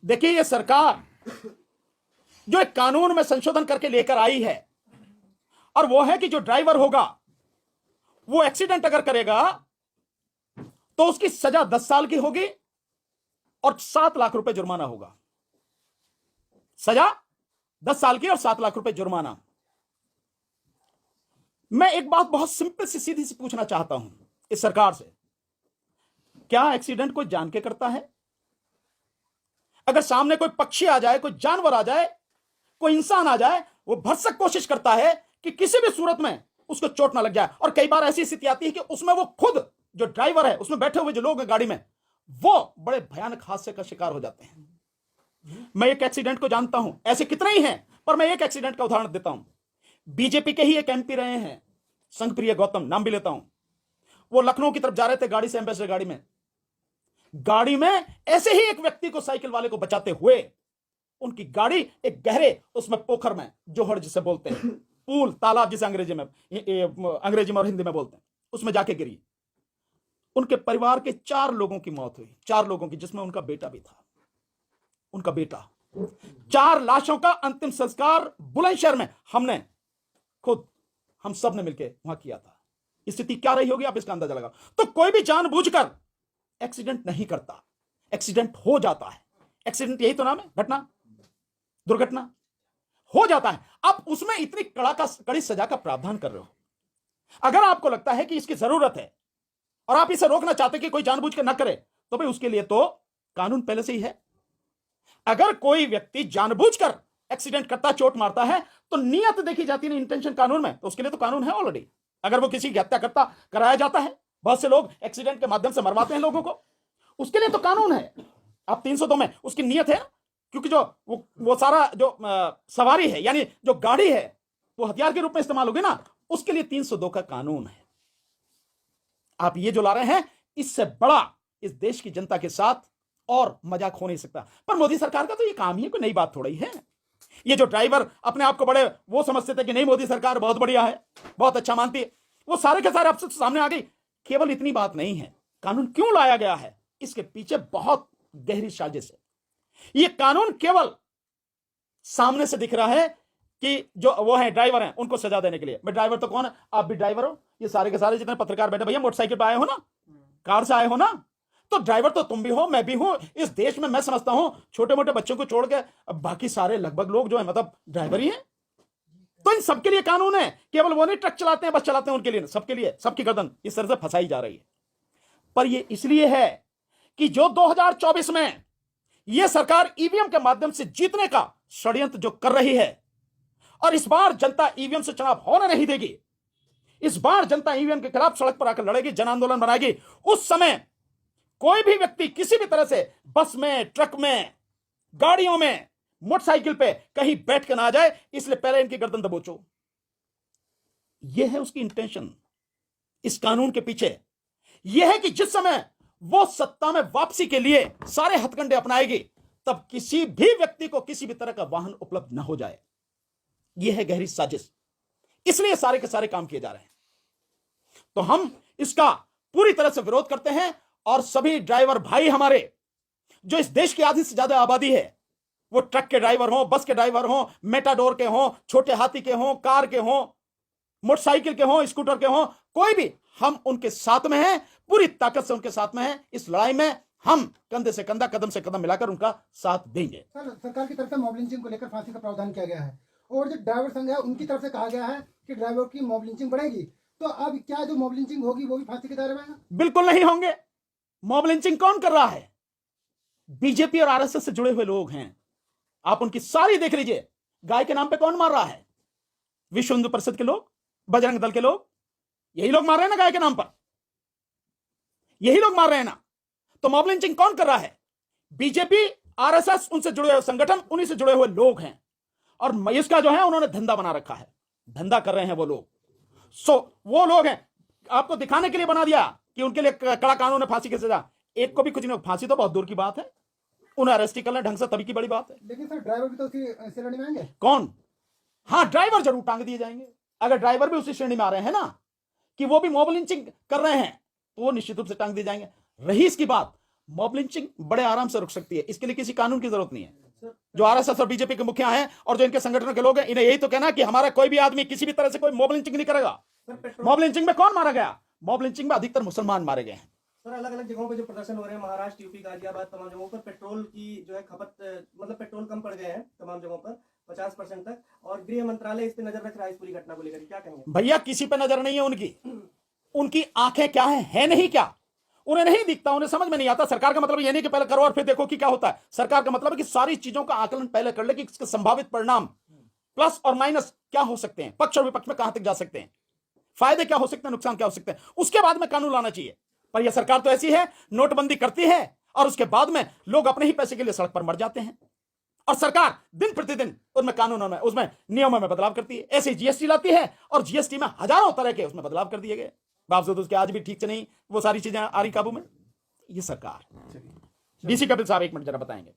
देखिए, ये सरकार जो एक कानून में संशोधन करके लेकर आई है, और वो है कि जो ड्राइवर होगा वो एक्सीडेंट अगर करेगा तो उसकी सजा 10 साल की होगी और 7 लाख रुपए जुर्माना होगा। सजा 10 साल की और 7 लाख रुपए जुर्माना। मैं एक बात बहुत सिंपल सी सीधी सी पूछना चाहता हूं इस सरकार से, क्या एक्सीडेंट कोई जान के करता है? अगर सामने कोई पक्षी आ जाए, कोई जानवर आ जाए, कोई इंसान आ जाए, वो भरसक कोशिश करता है कि किसी भी सूरत में उसको चोट ना लग जाए। और कई बार ऐसी स्थिति आती है कि उसमें वो खुद जो ड्राइवर है, उसमें बैठे हुए जो लोग हैं गाड़ी में, वो बड़े भयानक हादसे का शिकार हो जाते हैं। मैं एक एक्सीडेंट को जानता हूं, ऐसे कितने ही हैं, पर मैं एक एक्सीडेंट का उदाहरण देता हूं। बीजेपी के ही एक एमपी रहे हैं, संघप्रिय गौतम, नाम भी लेता हूं। वो लखनऊ की तरफ जा रहे थे गाड़ी से, एम्बेसडर गाड़ी में ऐसे ही एक व्यक्ति को, साइकिल वाले को बचाते हुए उनकी गाड़ी एक गहरे उसमें पोखर में, जोहड़ जिसे बोलते हैं, पूल, तालाब जिसे अंग्रेजी में और हिंदी में बोलते हैं, उसमें जाके गिरी। उनके परिवार के 4 लोगों की मौत हुई, 4 लोगों की, जिसमें उनका बेटा भी था। उनका बेटा, 4 लाशों का अंतिम संस्कार बुलंदशहर में हम सब ने मिलकर वहां किया था। स्थिति क्या रही होगी आप इसका अंदाजा लगाओ। तो कोई भी जानबूझकर एक्सीडेंट नहीं करता, एक्सीडेंट हो जाता है। एक्सीडेंट यही तो नाम है, घटना, दुर्घटना हो जाता है। अब उसमें इतनी कड़ी सजा का प्रावधान कर रहे हो। अगर आपको लगता है कि इसकी जरूरत है और आप इसे रोकना चाहते कि कोई जानबूझकर ना करे, तो भाई उसके लिए तो कानून पहले से ही है। अगर कोई व्यक्ति जानबूझकर एक्सीडेंट करता, चोट मारता है, तो नियत देखी जाती है ना, इंटेंशन कानून में, तो उसके लिए तो कानून है ऑलरेडी। अगर वो किसी की हत्या करता, कराया जाता है, बहुत से लोग एक्सीडेंट के माध्यम से मरवाते हैं लोगों को, उसके लिए तो कानून है। आप 302 में उसकी नियत है, क्योंकि जो वो सारा जो सवारी है, यानी जो गाड़ी है, वो हथियार के रूप में इस्तेमाल होगी ना, उसके लिए 302 का कानून है। आप ये जो ला रहे हैं, इससे बड़ा इस देश की जनता के साथ और मजाक हो नहीं सकता। पर मोदी सरकार का तो ये काम ही है, कोई नई बात थोड़ी है। ये जो ड्राइवर अपने आप को बड़े वो समझते थे कि नहीं, मोदी सरकार बहुत बढ़िया है, बहुत अच्छा मानती है, वो सारे के सारे अब सामने आ गई। केवल इतनी बात नहीं है, कानून क्यों लाया गया है, इसके पीछे बहुत गहरी साजिश है। ये कानून केवल सामने से दिख रहा है कि जो वो है ड्राइवर हैं, उनको सजा देने के लिए। मैं ड्राइवर तो कौन है, आप भी ड्राइवर हो, ये सारे के सारे जितने पत्रकार बैठे, भैया मोटरसाइकिल पे आए हो ना, कार से आए हो ना, तो ड्राइवर तो तुम भी हो, मैं भी हूं। इस देश में मैं समझता हूं छोटे मोटे बच्चों को छोड़ के बाकी सारे लगभग लोग जो है मतलब ड्राइवर ही हैं। तो इन सबके लिए कानून है, केवल वो नहीं ट्रक चलाते हैं, बस चलाते हैं, उनके लिए, सबके लिए, सबकी गर्दन इस तरह से फंसाई जा रही है। पर ये इसलिए है कि जो 2024 में यह सरकार ईवीएम के माध्यम से जीतने का षड्यंत्र जो कर रही है, और इस बार जनता ईवीएम से चुनाव होने नहीं देगी, इस बार जनता ईवीएम के खिलाफ सड़क पर आकर लड़ेगी, जन आंदोलन बनाएगी। उस समय कोई भी व्यक्ति किसी भी तरह से बस में, ट्रक में, गाड़ियों में, मोटरसाइकिल पे कहीं बैठ के ना आ जाए, इसलिए पहले इनकी गर्दन दबोचो। यह है उसकी इंटेंशन इस कानून के पीछे। यह है कि जिस समय वो सत्ता में वापसी के लिए सारे हथकंडे अपनाएगी, तब किसी भी व्यक्ति को किसी भी तरह का वाहन उपलब्ध ना हो जाए। यह है गहरी साजिश, इसलिए सारे के सारे काम किए जा रहे हैं। तो हम इसका पूरी तरह से विरोध करते हैं। और सभी ड्राइवर भाई हमारे, जो इस देश की आधी से ज्यादा आबादी है, वो ट्रक के ड्राइवर हो, बस के ड्राइवर हो, मेटाडोर के हो, छोटे हाथी के हो, कार के हो, मोटरसाइकिल के हो, स्कूटर के हो, कोई भी, हम उनके साथ में हैं, पूरी ताकत से उनके साथ में हैं। इस लड़ाई में हम कंधे से कंधा, कदम से कदम मिलाकर उनका साथ देंगे। सर, सरकार की तरफ से मॉब लिंचिंग को लेकर फांसी का प्रावधान किया गया है, और जो ड्राइवर संघ है उनकी तरफ से कहा गया है कि ड्राइवर की मॉब लिंचिंग बढ़ेगी। तो अब क्या जो मॉब लिंचिंग होगी वो भी फांसी के दायरे में है? बिल्कुल नहीं होंगे। मॉब लिंचिंग कौन कर रहा है? बीजेपी और आरएसएस से जुड़े हुए लोग हैं। आप उनकी सारी देख लीजिए। गाय के नाम पे कौन मार रहा है? विश्व हिंदू परिषद के लोग, बजरंग दल के लोग, यही लोग मार रहे हैं ना गाय के नाम पर, यही लोग मार रहे हैं ना। तो मॉब लिंचिंग कौन कर रहा है? बीजेपी, आरएसएस, उनसे जुड़े हुए संगठन, उन्हीं से जुड़े हुए लोग हैं। और इसका जो है उन्होंने धंधा बना रखा है, धंधा कर रहे हैं वो लोग। वो लोग हैं, आपको दिखाने के लिए बना दिया कि उनके लिए कड़ा कानून है, फांसी की सजा। एक को भी कुछ नहीं, फांसी तो बहुत दूर की बात है, उन्हें अरेस्ट करना ढंग से तभी की बड़ी बात है। लेकिन सर, ड्राइवर भी तो उसी श्रेणी में आएंगे। कौन? हाँ, ड्राइवर जरूर टांग दिए जाएंगे। अगर ड्राइवर भी उसी श्रेणी में आ रहे हैं ना, कि वो भी मॉब लिंचिंग कर रहे हैं, तो वो निश्चित रूप से टांग दिए जाएंगे। रही इसकी बात मॉब लिंचिंग बड़े आराम से रुक सकती है, इसके लिए किसी कानून की जरूरत नहीं है। जो आरएसएस और बीजेपी के मुखिया हैं और जो इनके संगठनों के लोग हैं, इन्हें यही तो कहना कि हमारा कोई भी आदमी किसी भी तरह से कोई मॉब लिंचिंग नहीं करेगा। मॉब लिंचिंग में कौन मारा गया? मॉब लिंचिंग में अधिकतर मुसलमान मारे गए हैं। सर, अलग अलग जगहों पे जो प्रदर्शन हो रहे हैं, महाराष्ट्र, यूपी, गाजियाबाद, तमाम जगहों पर पेट्रोल की जो है खपत, मतलब पेट्रोल कम पड़ गए हैं तमाम जगहों पर 50% तक, और गृह मंत्रालय इस पे नजर रख रहा है इस पूरी घटना को लेकर, क्या कहेंगे? भैया किसी पे नजर नहीं है उनकी, उनकी आंखें क्या है नहीं क्या, उन्हें नहीं दिखता, उन्हें समझ में नहीं आता। सरकार का मतलब ये नहीं कि पहले करो और फिर देखो कि क्या होता है। सरकार का मतलब है कि सारी चीजों का आकलन पहले कर ले कि इसके संभावित परिणाम प्लस और माइनस क्या हो सकते हैं, पक्ष और विपक्ष में कहां तक जा सकते हैं, फायदे क्या हो सकते हैं, नुकसान क्या हो सकते हैं, उसके बाद में कानून लाना चाहिए। पर यह सरकार तो ऐसी है, नोटबंदी करती है और उसके बाद में लोग अपने ही पैसे के लिए सड़क पर मर जाते हैं, और सरकार दिन प्रतिदिन उनमें कानूनों में, उसमें नियमों में बदलाव करती है। ऐसे जीएसटी लाती है और जीएसटी में हजारों तरह के उसमें बदलाव कर दिए गए, बावजूद उसके आज भी ठीक से नहीं वो सारी चीजें आ रही काबू में। ये सरकार। डीसी कपिल साहब 1 मिनट जरा बताएंगे।